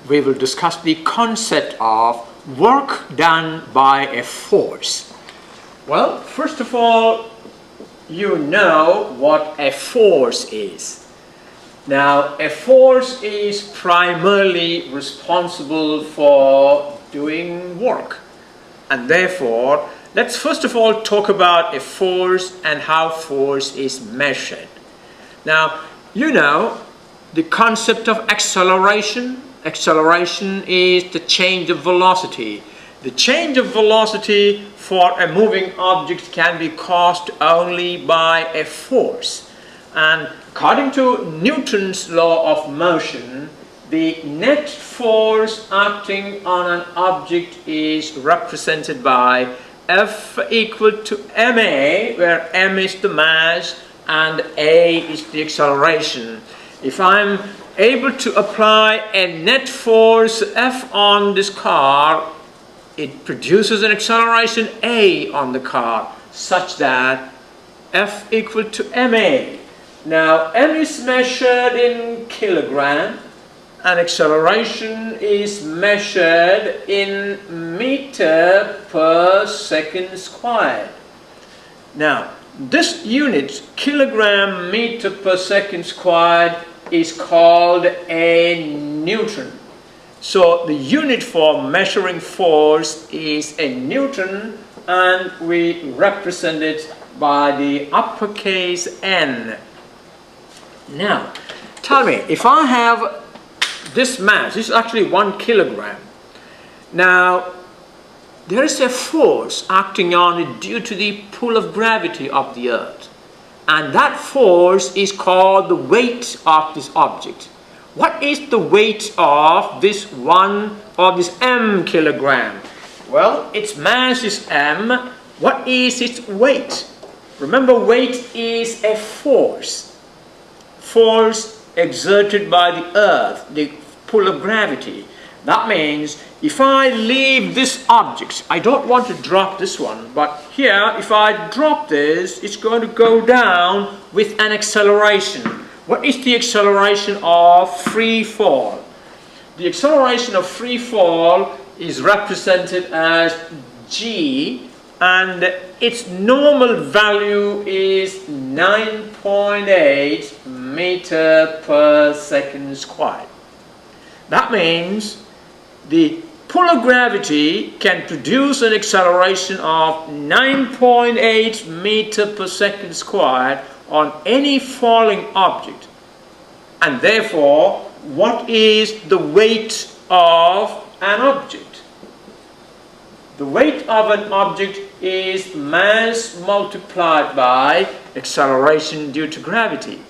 We will discuss the concept of work done by a force. Well, first of all, you know what a force is. Now, a force is primarily responsible for doing work. And therefore, let's first of all talk about a force and how force is measured. Now, you know the concept of acceleration. Acceleration is the change of velocity. The change of velocity for a moving object can be caused only by a force. And according to Newton's law of motion, the net force acting on an object is represented by F equal to ma, where m is the mass and a is the acceleration. If I'm able to apply a net force F on this car, it produces an acceleration a on the car such that F equal to ma. Now m is measured in kilogram and acceleration is measured in meter per second squared. Now this unit, kilogram meter per second squared, is called a Newton. So the unit for measuring force is a Newton, and we represent it by the uppercase N. Now, tell me, if I have this mass, this is actually 1 kilogram. Now, there is a force acting on it due to the pull of gravity of the earth. And that force is called the weight of this object. What is the weight of this m kilogram? Well, its mass is m. What is its weight? Remember, weight is a force. Force exerted by the earth, the pull of gravity. That means if I leave this object, I don't want to drop this one, but here if I drop this, it's going to go down with an acceleration. What is the acceleration of free fall? The acceleration of free fall is represented as g, and its normal value is 9.8 meter per second squared. That means the pull of gravity can produce an acceleration of 9.8 meter per second squared on any falling object. And therefore, what is the weight of an object? The weight of an object is mass multiplied by acceleration due to gravity.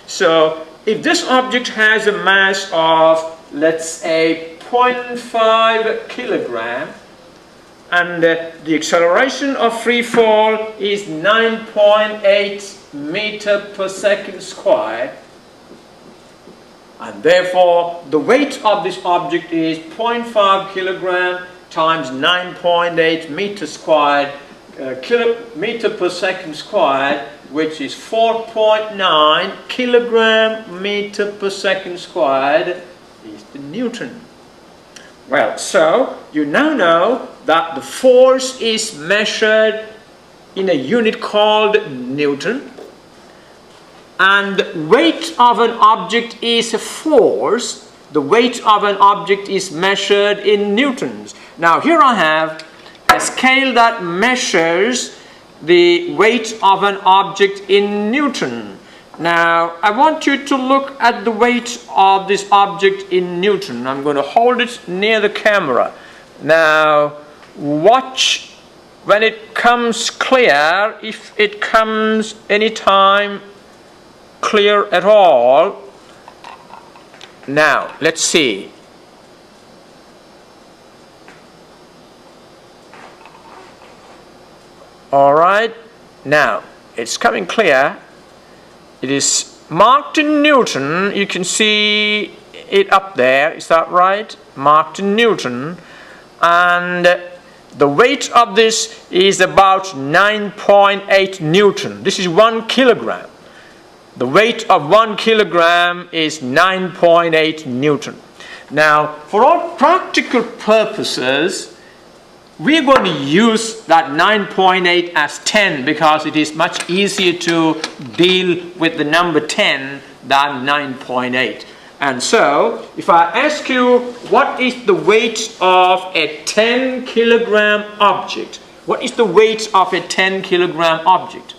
So, if this object has a mass of, let's say, 0.5 kilogram, and the acceleration of free fall is 9.8 meter per second squared, and therefore the weight of this object is 0.5 kilogram times 9.8 meter squared, meter per second squared, which is 4.9 kilogram meter per second squared, is the Newton. Well, so you now know that the force is measured in a unit called Newton, and the weight of an object is a force. The weight of an object is measured in newtons. Now here I have a scale that measures the weight of an object in Newton. Now, I want you to look at the weight of this object in Newton. I'm going to hold it near the camera. Now, watch when it comes clear, if it comes anytime clear at all. Now, let's see. All right. Now, it's coming clear. It is marked in Newton. You can see it up there. Is that right? Marked in Newton. And the weight of this is about 9.8 Newton. This is 1 kilogram. The weight of 1 kilogram is 9.8 Newton. Now, for all practical purposes, we're going to use that 9.8 as 10 because it is much easier to deal with the number 10 than 9.8. And so, if I ask you what is the weight of a 10 kilogram object, what is the weight of a 10 kilogram object?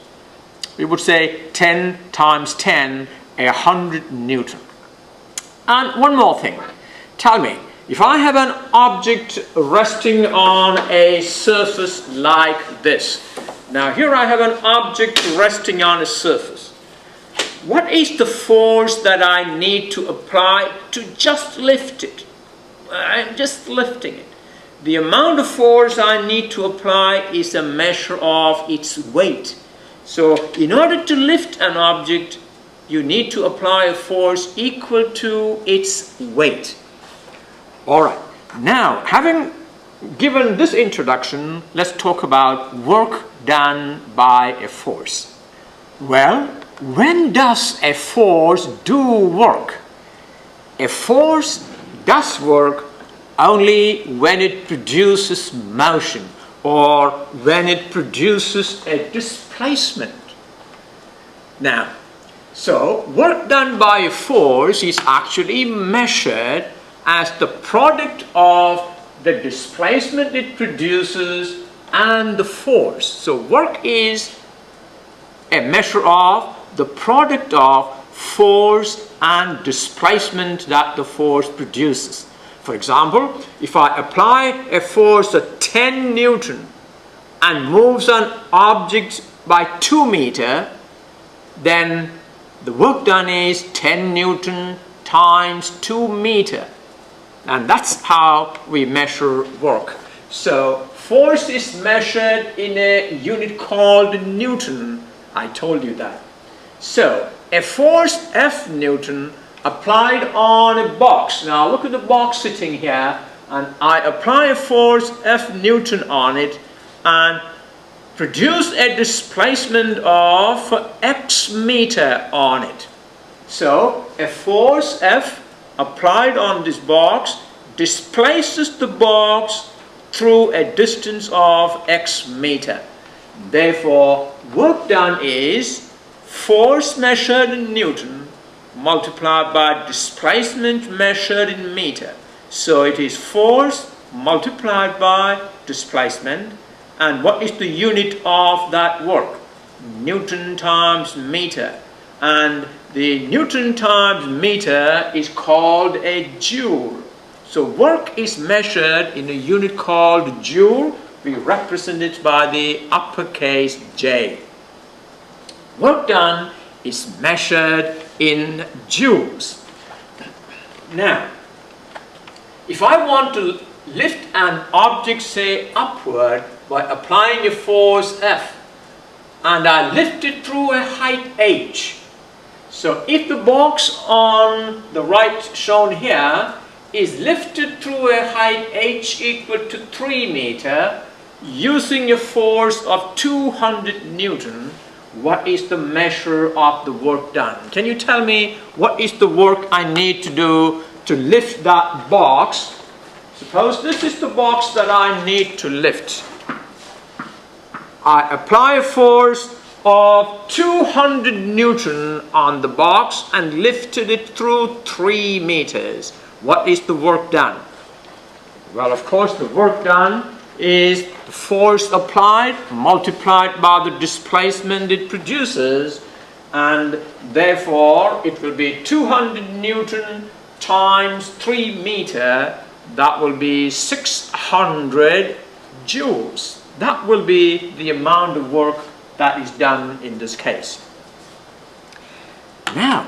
We would say 10 times 10, 100 Newton. And one more thing. Tell me, if I have an object resting on a surface like this. Now here I have an object resting on a surface. What is the force that I need to apply to just lift it? I'm just lifting it. The amount of force I need to apply is a measure of its weight. So in order to lift an object, you need to apply a force equal to its weight. Alright, now having given this introduction, let's talk about work done by a force. Well, when does a force do work? A force does work only when it produces motion or when it produces a displacement. Now, so work done by a force is actually measured as the product of the displacement it produces and the force. So work is a measure of the product of force and displacement that the force produces. For example, if I apply a force of 10 Newton and moves an object by 2 meters, then the work done is 10 Newton times 2 meters. And that's how we measure work. So force is measured in a unit called Newton. I told you that. So a force F Newton applied on a box. Now look at the box sitting here, and I apply a force F Newton on it and produce a displacement of X meter on it. So a force F applied on this box displaces the box through a distance of X meter. Therefore, work done is force measured in Newton multiplied by displacement measured in meter. So it is force multiplied by displacement. And what is the unit of that work? Newton times meter. And the Newton times meter is called a joule. So work is measured in a unit called joule. We represent it by the uppercase J. Work done is measured in joules. Now, if I want to lift an object, say, upward by applying a force F, and I lift it through a height h. So if the box on the right shown here is lifted through a height h equal to 3 meters using a force of 200 Newton, what is the measure of the work done? Can you tell me what is the work I need to do to lift that box? Suppose this is the box that I need to lift. I apply a force of 200 Newton on the box and lifted it through 3 meters. What is the work done? Well, of course, the work done is the force applied multiplied by the displacement it produces, and therefore it will be 200 Newton times 3 meters. That will be 600 joules. That will be the amount of work that is done in this case. Now,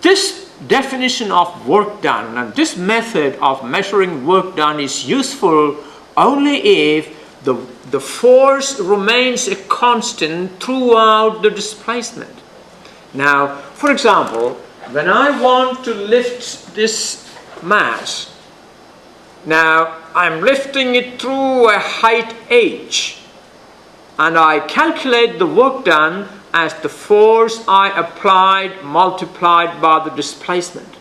this definition of work done and this method of measuring work done is useful only if the force remains a constant throughout the displacement. Now, for example, when I want to lift this mass, now I'm lifting it through a height h, and I calculate the work done as the force I applied multiplied by the displacement.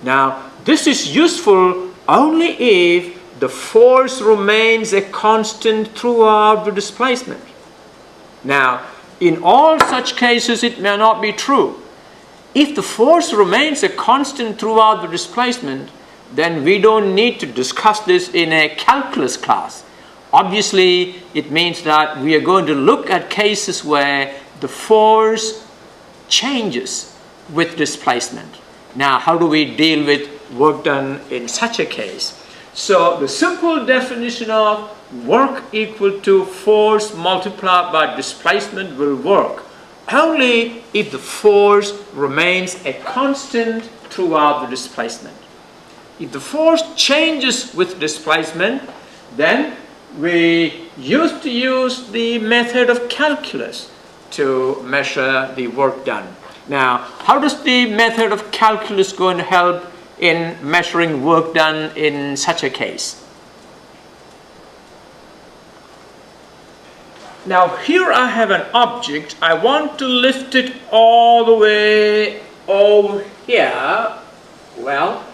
Now, this is useful only if the force remains a constant throughout the displacement. Now, in all such cases, it may not be true. If the force remains a constant throughout the displacement, then we don't need to discuss this in a calculus class. Obviously, it means that we are going to look at cases where the force changes with displacement. Now, how do we deal with work done in such a case? So, the simple definition of work equal to force multiplied by displacement will work only if the force remains a constant throughout the displacement. If the force changes with displacement, then we used to use the method of calculus to measure the work done. Now, how does the method of calculus going to help in measuring work done in such a case? Now, here I have an object. I want to lift it all the way over here. Well,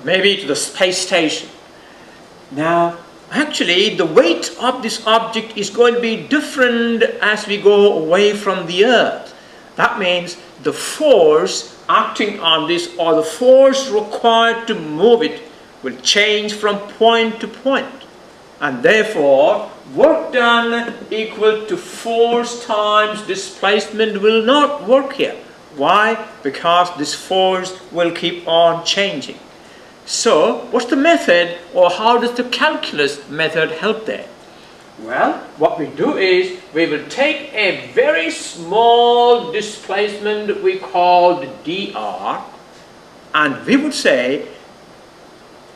maybe to the space station. Now, actually, the weight of this object is going to be different as we go away from the Earth. That means the force acting on this, or the force required to move it, will change from point to point. And therefore, work done equal to force times displacement will not work here. Why? Because this force will keep on changing. So, what's the method, or how does the calculus method help there? Well, what we do is we will take a very small displacement we call dr, and we would say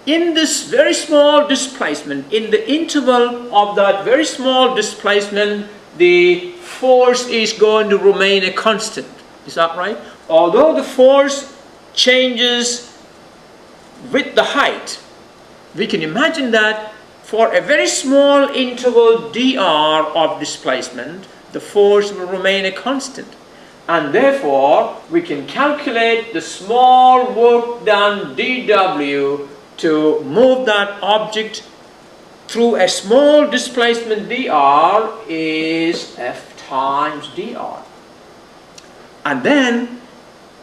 in this very small displacement, in the interval of that very small displacement, the force is going to remain a constant. Is that right? Although the force changes with the height, we can imagine that for a very small interval dr of displacement, the force will remain a constant. And therefore, we can calculate the small work done dw to move that object through a small displacement dr is f times dr. And then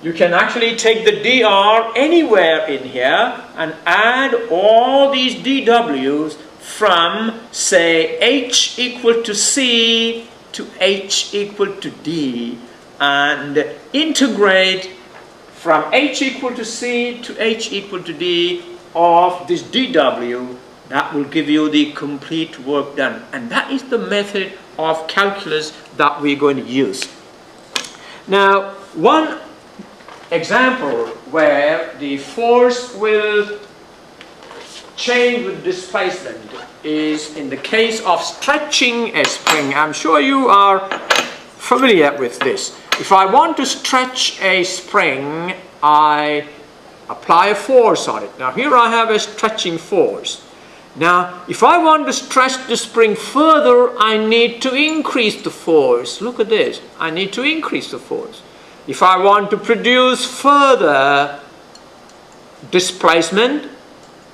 you can actually take the dr anywhere in here and add all these dw's from, say, h equal to c to h equal to d, and integrate from h equal to c to h equal to d of this dw. That will give you the complete work done. And that is the method of calculus that we're going to use. Now, one example where the force will change with displacement is in the case of stretching a spring. I'm sure you are familiar with this. If I want to stretch a spring, I apply a force on it. Now here I have a stretching force. Now if I want to stretch the spring further, I need to increase the force. Look at this. I need to increase the force. If I want to produce further displacement,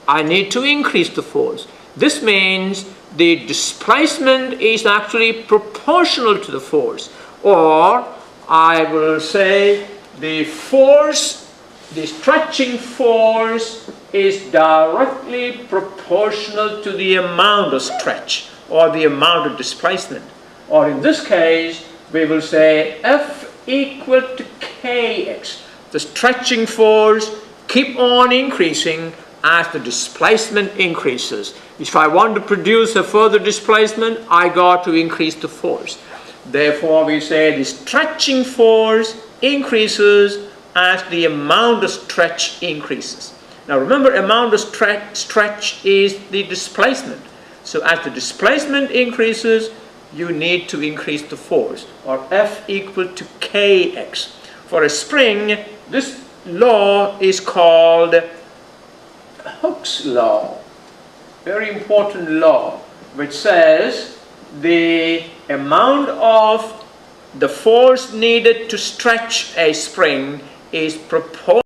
I need to increase the force. This means the displacement is actually proportional to the force. Or I will say the force, the stretching force, is directly proportional to the amount of stretch or the amount of displacement. Or in this case, we will say F equal to kx. The stretching force keep on increasing as the displacement increases. If I want to produce a further displacement, I got to increase the force. Therefore, we say the stretching force increases as the amount of stretch increases. Now remember, amount of stretch is the displacement. So as the displacement increases, you need to increase the force, or F equal to kx. For a spring, this law is called Hooke's law. Very important law, which says the amount of the force needed to stretch a spring is proportional